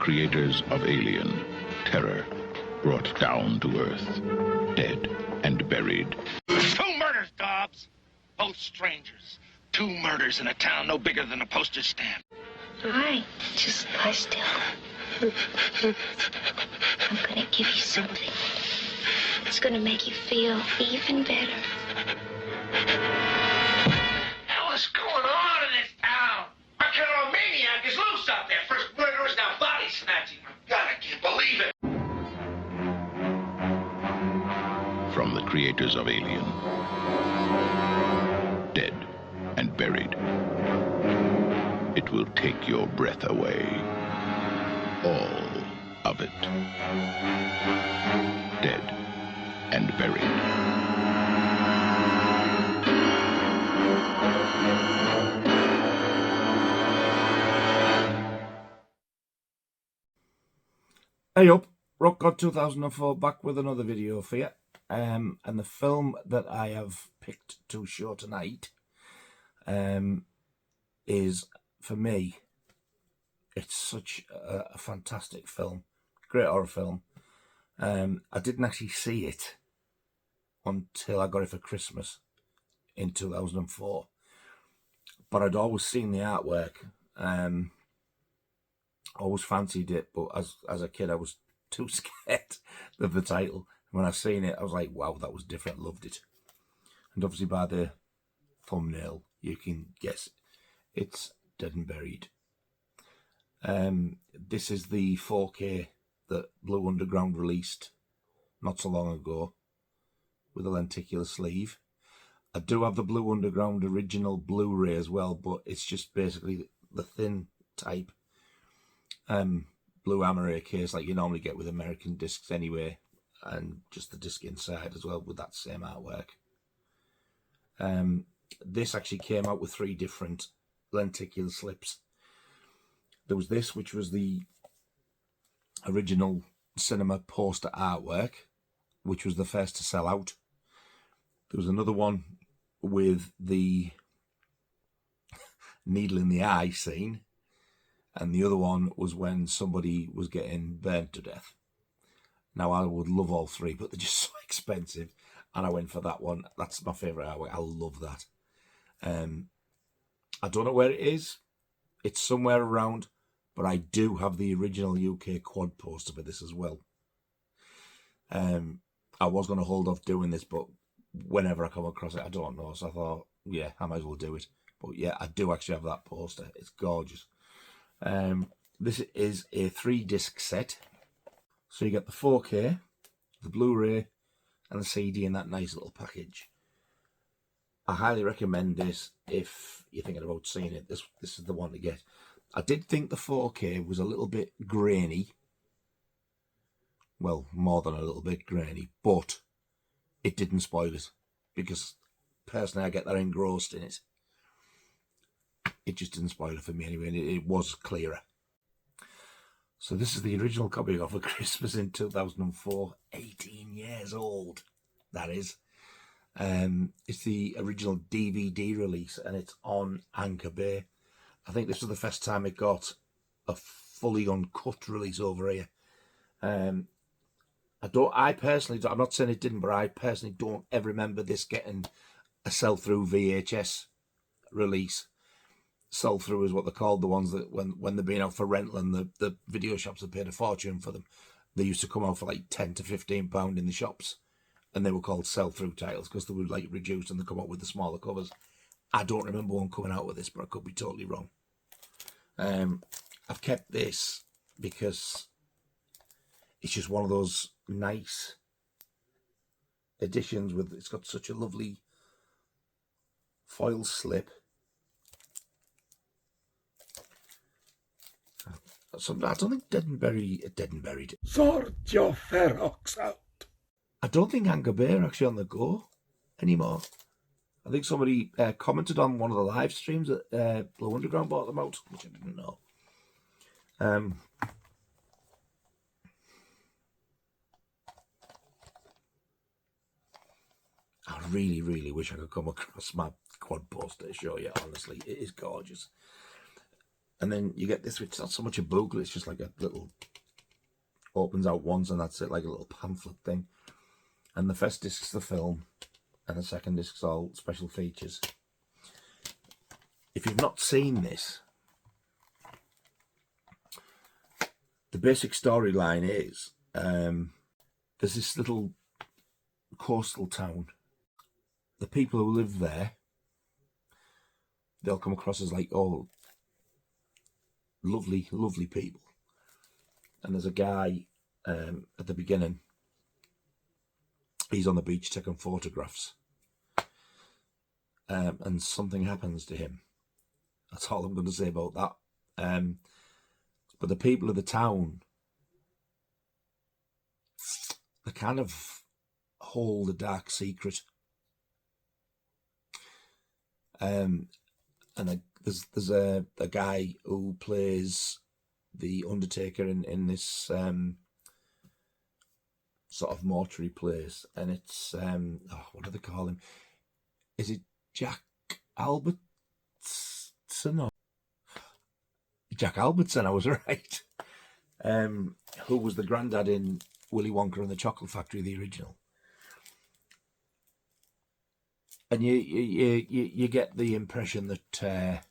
creators of Alien, terror brought down to Earth, dead and buried. 2 murders, Dobbs. Both strangers. 2 murders in a town no bigger than a postage stamp. All right, just lie still. I'm gonna give you something. It's gonna make you feel even better. Hell is going on in this town? Our killer maniac is loose out there. First murderers, now body snatching. God, I can't believe it. From the creators of Alien, dead and buried. It will take your breath away. All of it. Dead and buried. Hey up, Rock God 2004 back with another video for you. And the film that I have picked to show tonight is, for me, it's such a fantastic film. Great horror film. I didn't actually see it until I got it for Christmas in 2004. But I'd always seen the artwork. Always fancied it, but as a kid I was too scared of the title. When I seen it, I was like, wow, that was different. Loved it. And obviously by the thumbnail, you can guess it's Dead and Buried. This is the 4K that Blue Underground released not so long ago with a lenticular sleeve. I do have the Blue Underground original Blu-ray as well, but it's just basically the thin type blue amaret case like you normally get with American discs anyway, and just the disc inside as well with that same artwork. This actually came out with 3 different lenticular slips. There was this, which was the original cinema poster artwork, which was the first to sell out. There was another one with the needle in the eye scene, and the other one was when somebody was getting burnt to death. Now, I would love all 3, but they're just so expensive, and I went for that one. That's my favourite artwork. I love that. I don't know where it is. It's somewhere around, but I do have the original UK quad poster for this as well. I was going to hold off doing this, but whenever I come across it, I don't know. So I thought, yeah, I might as well do it. But yeah, I do actually have that poster. It's gorgeous. This is a 3-disc set. So you get the 4K, the Blu-ray, and the CD in that nice little package. I highly recommend this if you're thinking about seeing it. This is the one to get. I did think the 4K was a little bit grainy. Well, more than a little bit grainy, but it didn't spoil it, because personally I get that engrossed in it. It just didn't spoil it for me anyway, and it was clearer. So this is the original copy I got for Christmas in 2004. 18 years old, that is. It's the original DVD release, and it's on Anchor Bay. I think this was the first time it got a fully uncut release over here. I personally don't, I'm not saying it didn't, but I personally don't ever remember this getting a sell-through VHS release. Sell-through is what they're called, the ones that when they're being out for rental and the video shops have paid a fortune for them. They used to come out for like £10 to £15 in the shops, and they were called sell-through titles because they were like reduced and they come out with the smaller covers. I don't remember one coming out with this, but I could be totally wrong. I've kept this because it's just one of those nice editions with, it's got such a lovely foil slip. So I don't think Dead and Buried. Sort your ferox out. I don't think Anchor Bay are actually on the go anymore. I think somebody commented on one of the live streams that Blue Underground bought them out, which I didn't know. I really, really wish I could come across my quad poster to show you. Honestly, it is gorgeous. And then you get this, which is not so much a booklet, it's just like a little, opens out once and that's it, like a little pamphlet thing. And the first disc's the film, and the second disc's all special features. If you've not seen this, the basic storyline is, there's this little coastal town. The people who live there, they'll come across as like all lovely, lovely people. And there's a guy at the beginning, he's on the beach taking photographs. And something happens to him. That's all I'm going to say about that. But the people of the town, they kind of hold a dark secret. And there's a guy who plays the Undertaker in this sort of mortuary place, and it's what do they call him? Is it Jack Albertson? Or Jack Albertson, I was right. Who was the granddad in Willy Wonka and the Chocolate Factory, the original? And you get the impression that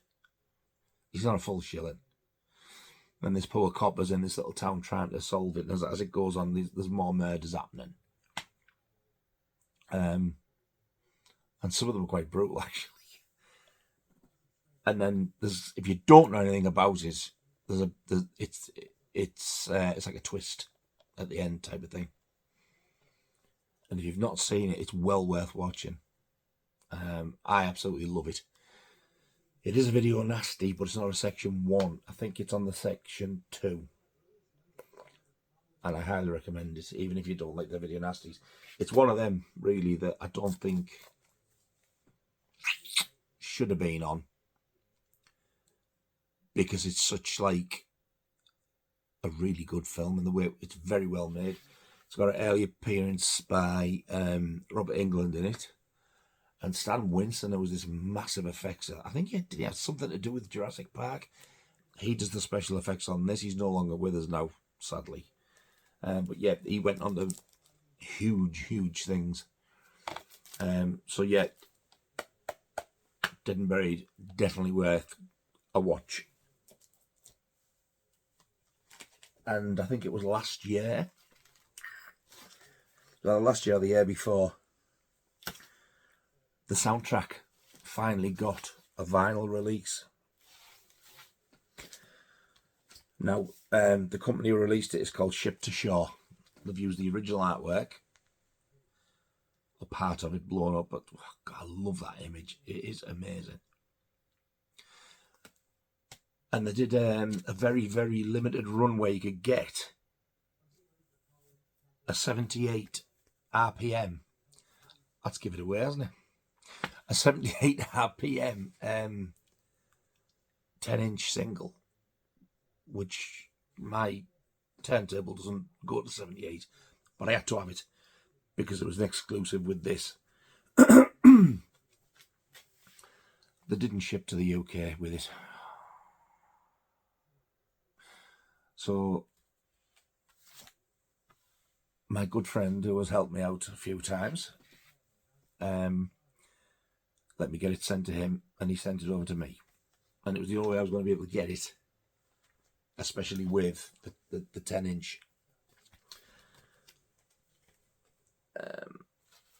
he's not a full shilling. And this poor copper's in this little town trying to solve it. And as it goes on, there's more murders happening. And some of them are quite brutal, actually. And then if you don't know anything about it, it's like a twist at the end type of thing. And if you've not seen it, it's well worth watching. I absolutely love it. It is a video nasty, but it's not a section 1. I think it's on the section 2. And I highly recommend it, even if you don't like the video nasties. It's one of them, really, that I don't think should have been on. Because it's such like a really good film, and the way it's very well made. It's got an early appearance by Robert Englund in it. And Stan Winston, there was this massive effects. I think he had something to do with Jurassic Park. He does the special effects on this. He's no longer with us now, sadly. But yeah, he went on to huge, huge things. So yeah, Dead and Buried, definitely worth a watch. And I think it was last year. Well, last year or the year before, the soundtrack finally got a vinyl release. Now, the company who released it is called Ship to Shore. They've used the original artwork, a part of it blown up, but oh God, I love that image. It is amazing. And they did a very, very limited run where you could get a 78 RPM. That's give it away, hasn't it? A 78 RPM 10-inch single, which my turntable doesn't go to 78, but I had to have it because it was an exclusive with this. They didn't ship to the UK with it. So my good friend who has helped me out a few times let me get it sent to him, and he sent it over to me. And it was the only way I was going to be able to get it, especially with the 10-inch.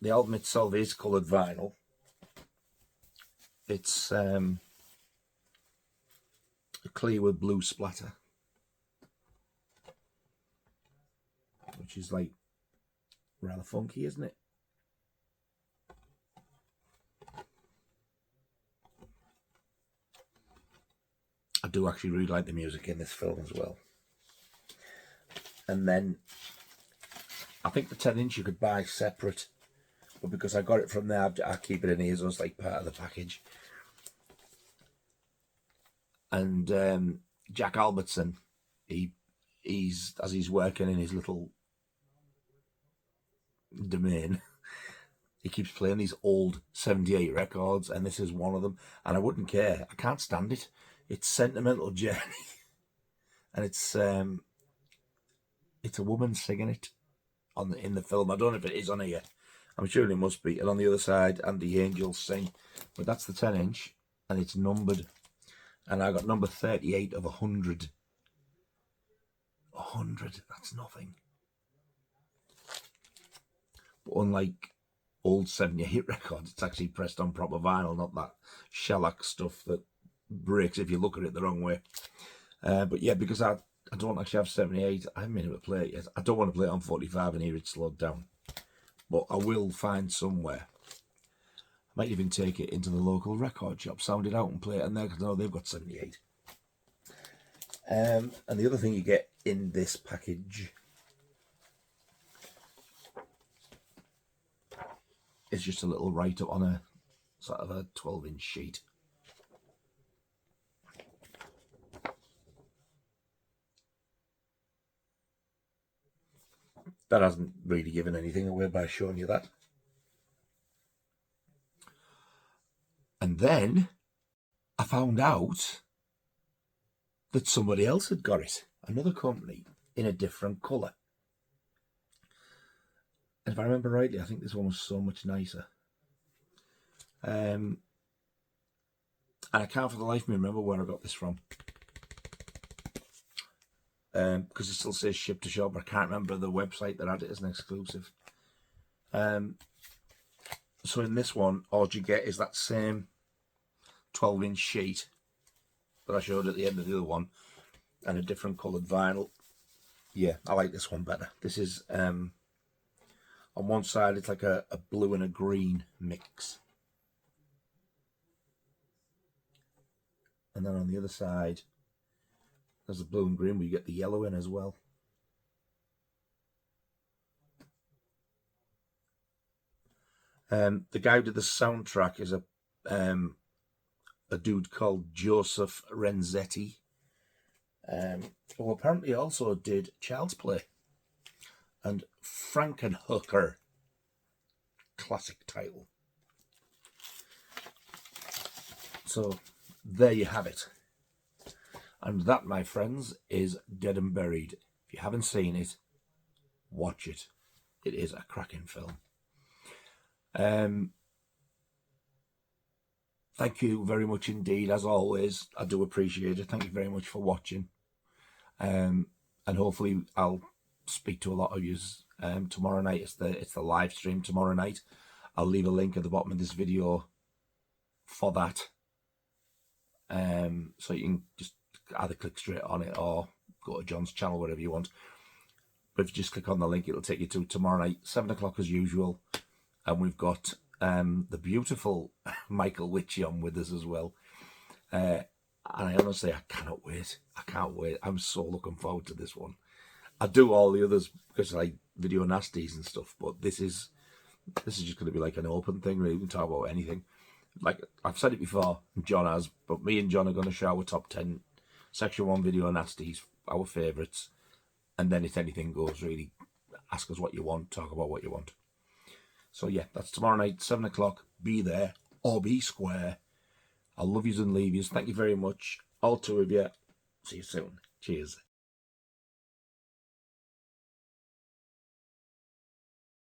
The album itself is coloured vinyl. It's clear with blue splatter, which is like rather funky, isn't it? I do actually really like the music in this film as well. And then I think the 10-inch you could buy separate, but because I got it from there, I keep it in here, so it's like part of the package. And Jack Albertson, he's as he's working in his little domain, he keeps playing these old 78 records, and this is one of them. And I wouldn't care. I can't stand it. It's Sentimental Journey, and it's a woman singing it in the film. I don't know if it is on here. I'm sure it must be. And on the other side, and the angels sing. But that's the 10-inch, and it's numbered. And I got number 38 of 100. 100, that's nothing. But unlike old 78 records, it's actually pressed on proper vinyl, not that shellac stuff that breaks if you look at it the wrong way. But yeah, because I don't actually have 78, I haven't been able to play it yet. I don't want to play it on 45 and hear it slowed down. But I will find somewhere. I might even take it into the local record shop, sound it out and play it in there, because I know they've got 78. And the other thing you get in this package is just a little write-up on a sort of a 12-inch sheet. That hasn't really given anything away by showing you that. And then I found out that somebody else had got it. Another company in a different colour. And if I remember rightly, I think this one was so much nicer. And I can't for the life of me remember where I got this from. Because it still says ship to shop, but I can't remember the website that had it as an exclusive. So in this one, all you get is that same 12-inch sheet that I showed at the end of the other one, and a different coloured vinyl. Yeah, I like this one better. This is, on one side, it's like a blue and a green mix. And then on the other side, there's the blue and green, but you get the yellow in as well. The guy who did the soundtrack is a dude called Joseph Renzetti, who apparently also did Child's Play and Frankenhooker, classic title. So there you have it. And that, my friends, is Dead and Buried. If you haven't seen it, watch it. It is a cracking film. Thank you very much indeed, as always. I do appreciate it. Thank you very much for watching. And hopefully I'll speak to a lot of you tomorrow night. It's the live stream tomorrow night. I'll leave a link at the bottom of this video for that. So you can just either click straight on it or go to John's channel, whatever you want. But if you just click on the link, it'll take you to tomorrow night, 7 o'clock as usual. And we've got the beautiful Michael Witchy on with us as well. And I honestly, I cannot wait. I can't wait. I'm so looking forward to this one. I do all the others because I like video nasties and stuff, but this is just going to be like an open thing. We can talk about anything. Like I've said it before, John has, but me and John are going to share our top 10 Section 1 video nasties, our favourites, and then if anything goes, really ask us what you want, talk about what you want. So yeah, that's tomorrow night, 7 o'clock. Be there or be square. I love yous and leave yous. Thank you very much, all two of you. See you soon. Cheers.